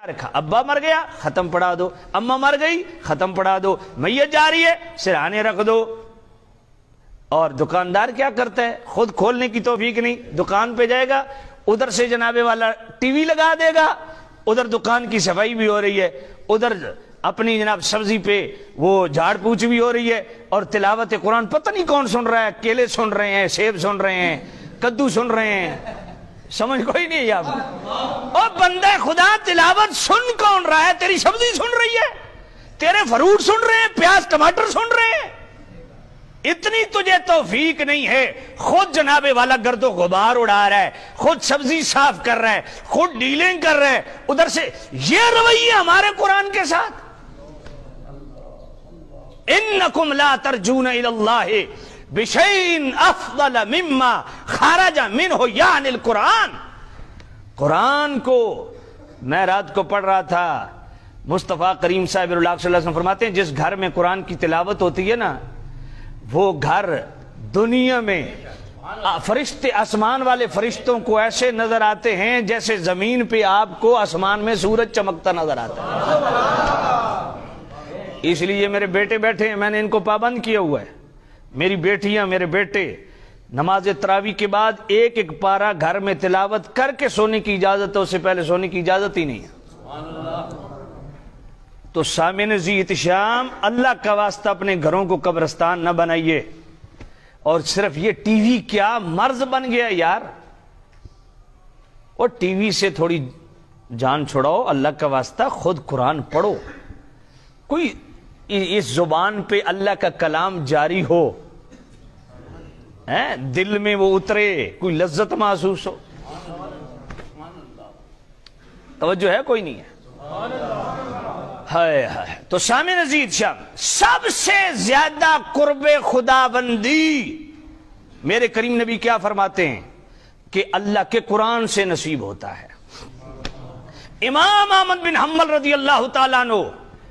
رکھا، ابا مر گیا ختم پڑھا دو، اماں مر گئی ختم پڑھا دو، میت جا رہی ہے سرہانے رکھ دو۔ اور دکاندار کیا کرتا ہے، خود کھولنے کی توفیق نہیں، دکان پہ جائے گا، ادھر سے جناب والا ٹی وی لگا دے گا، ادھر دکان کی صفائی بھی ہو رہی ہے، ادھر اپنی جناب سبزی پہ وہ جھاڑ پوچھ بھی ہو رہی ہے، اور تلاوت قرآن پتہ نہیں کون سن رہا ہے، کیلے سن رہے ہیں، سیب سن رہے ہیں، کدو سن رہے ہیں، سمجھ کوئی نہیں ہے آپ اور بندہ خدا تلاوت سن کون رہا ہے؟ تیری سبزی سن رہی ہے، تیرے فروٹ سن رہے ہیں، پیاز ٹماٹر سن رہے ہیں۔ اتنی تجھے توفیق نہیں ہے، خود جناب والا گرد و غبار اڑا رہا ہے، خود سبزی صاف کر رہا ہے، خود ڈیلنگ کر رہا ہے، ادھر سے یہ رویہ ہمارے قرآن کے ساتھ۔ انکم لا ترجون الی اللہ بشیء افضل مما خرج منہ یعنی القرآن۔ قرآن کو میں رات کو پڑھ رہا تھا، مصطفیٰ کریم صاحب اللہ صلی اللہ علیہ وسلم فرماتے ہیں جس گھر میں قرآن کی تلاوت ہوتی ہے نا، وہ گھر دنیا میں فرشتے آسمان والے فرشتوں کو ایسے نظر آتے ہیں جیسے زمین پہ آپ کو آسمان میں سورج چمکتا نظر آتا ہے۔ اس لیے میرے بیٹے بیٹھے ہیں، میں نے ان کو پابند کیا ہوا ہے، میری بیٹیاں میرے بیٹے نماز تراویح کے بعد ایک ایک پارہ گھر میں تلاوت کر کے سونے کی اجازت ہے، اس سے پہلے سونے کی اجازت ہی نہیں ہے۔ تو سامعین ذی احتشام، اللہ کا واسطہ اپنے گھروں کو قبرستان نہ بنائیے۔ اور صرف یہ ٹی وی کیا مرض بن گیا یار، اور ٹی وی سے تھوڑی جان چھڑاؤ، اللہ کا واسطہ خود قرآن پڑھو، کوئی اس زبان پہ اللہ کا کلام جاری ہو، دل میں وہ اترے، کوئی لذت محسوس ہو۔ توجہ ہے کوئی نہیں ہے؟ تو سامعین عزیز شام، سب سے زیادہ قرب خدا بندی میرے کریم نبی کیا فرماتے ہیں کہ اللہ کے قرآن سے نصیب ہوتا ہے۔ امام احمد بن حنبل رضی اللہ تعالیٰ عنہ،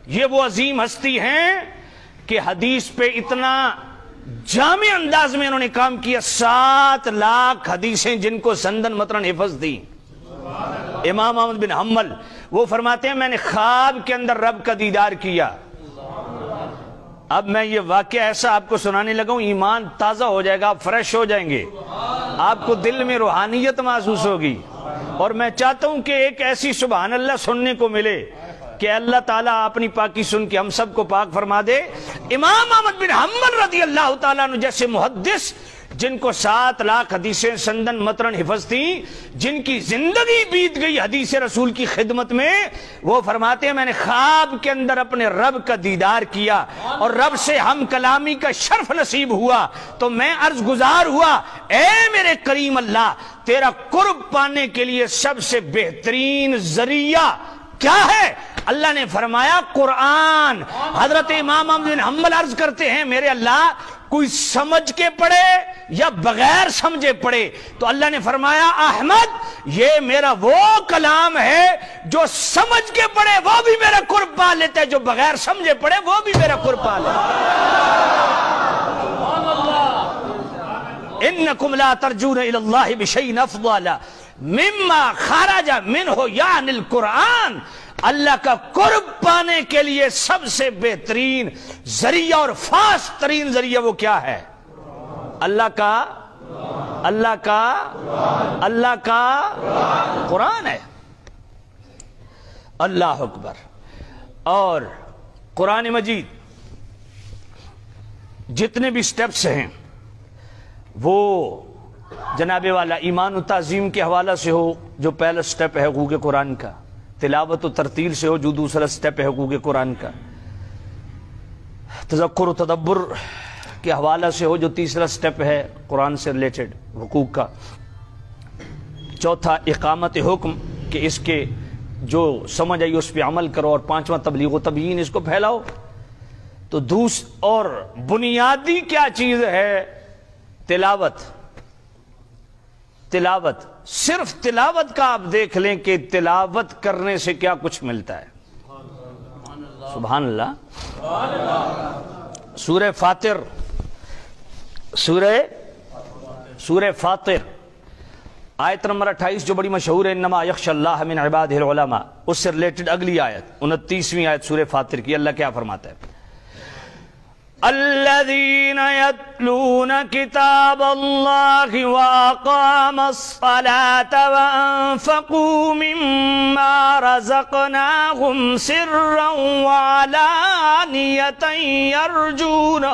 یہ وہ عظیم ہستی ہیں کہ حدیث پہ اتنا جامع انداز میں انہوں نے کام کیا، 7 لاکھ حدیثیں جن کو سندن متن حفظ دی۔ امام احمد بن حنبل وہ فرماتے ہیں میں نے خواب کے اندر رب کا دیدار کیا۔ اب میں یہ واقعہ ایسا آپ کو سنانے لگا ہوں، ایمان تازہ ہو جائے گا، آپ فریش ہو جائیں گے، آپ کو دل میں روحانیت محسوس ہوگی، اور میں چاہتا ہوں کہ ایک ایسی سبحان اللہ سننے کو ملے کہ اللہ تعالیٰ اپنی پاکی سن کے ہم سب کو پاک فرما دے۔ امام احمد بن حنبل رضی اللہ تعالیٰ عنہ جیسے محدث جن کو 7 لاکھ حدیثیں سندن متن حفظ تھیں، جن کی زندگی بیت گئی حدیث رسول کی خدمت میں، وہ فرماتے ہیں میں نے خواب کے اندر اپنے رب کا دیدار کیا اور رب سے ہم کلامی کا شرف نصیب ہوا، تو میں عرض گزار ہوا اے میرے کریم اللہ، تیرا قرب پانے کے لیے سب سے بہترین ذریعہ کیا ہے؟ اللہ نے فرمایا قرآن۔ حضرت امام احمد بن حنبل عرض کرتے ہیں میرے اللہ، کوئی سمجھ کے پڑھے یا بغیر سمجھے پڑھے؟ تو اللہ نے فرمایا احمد، یہ میرا وہ کلام ہے جو سمجھ کے پڑھے وہ بھی میرا قرب پا لیتا ہے، جو بغیر سمجھے پڑھے وہ بھی میرا قرب پا لیتا ہے۔ انکم لا ترجون الی اللہ بشیء افضل مما خرج منہ یعنی القرآن۔ اللہ کا قرب پانے کے لیے سب سے بہترین ذریعہ اور فاسٹ ترین ذریعہ وہ کیا ہے؟ اللہ کا قرآن ہے۔ اللہ اکبر۔ اور قرآن مجید جتنے بھی سٹیپس ہیں وہ جناب والا ایمان و تعظیم کے حوالہ سے ہو جو پہلا سٹیپ ہے حقوق قرآن کا، تلاوت و ترتیل سے ہو جو دوسرا سٹیپ ہے حقوق قرآن کا، تذکر و تدبر کے حوالہ سے ہو جو تیسرا سٹیپ ہے قرآن سے ریلیٹڈ حقوق کا، چوتھا اقامت حکم کہ اس کے جو سمجھ آئی اس پہ عمل کرو، اور پانچواں تبلیغ و تبیین، اس کو پھیلاؤ۔ تو اور بنیادی کیا چیز ہے؟ تلاوت۔ صرف تلاوت کا آپ دیکھ لیں کہ تلاوت کرنے سے کیا کچھ ملتا ہے۔ سبحان اللہ۔ سورہ فاطر آیت نمبر 28 جو بڑی مشہور ہے، انما یخشی اللہ من عبادہ العلماء، اس سے ریلیٹڈ اگلی آیت 29ویں آیت سورہ فاطر کی، اللہ کیا فرماتا ہے؟ الذین یتلون کتاب اللہ واقاموا الصلاة وانفقوا مما رزقناہم سرا وعلانیۃ یرجون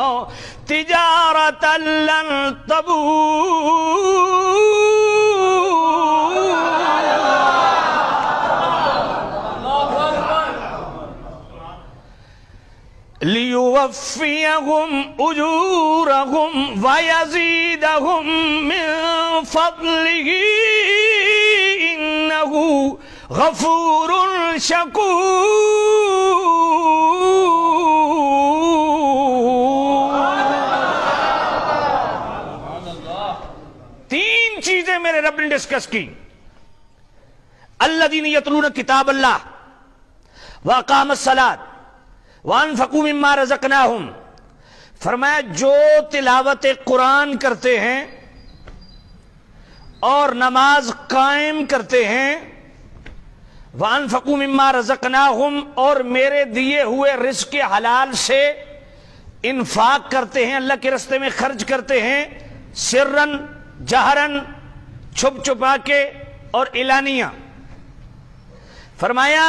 تجارتا لن تبور لِيُوَفِّيَهُمْ أُجُورَهُمْ وَيَزِيدَهُمْ مِنْ فَضْلِهِ إِنَّهُ غَفُورٌ شَكُورٌ۔ تین چیزیں میرے رب نے ڈسکس کی، الذین یتلون کتاب اللہ واقاموا الصلاۃ وَأَنفَقُوا مِمَّا رَزَقْنَاهُمْ، فرمایا جو تلاوت قرآن کرتے ہیں اور نماز قائم کرتے ہیں، وَأَنفَقُوا مِمَّا رَزَقْنَاهُمْ، اور میرے دیے ہوئے رزق حلال سے انفاق کرتے ہیں، اللہ کے راستے میں خرچ کرتے ہیں، سرن جہرن، چھپ چھپا کے اور اعلانیہ، فرمایا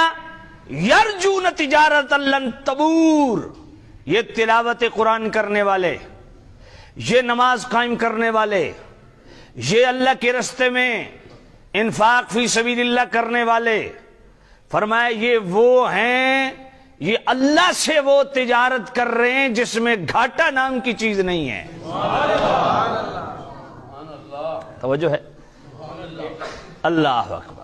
یرجون تجارتا لن تبور، یہ تلاوت قرآن کرنے والے، یہ نماز قائم کرنے والے، یہ اللہ کے راستے میں انفاق فی سبیل اللہ کرنے والے، فرمایا یہ وہ ہیں، یہ اللہ سے وہ تجارت کر رہے ہیں جس میں گھاٹا نام کی چیز نہیں ہے۔ توجہ ہے؟ اللہ اکبر۔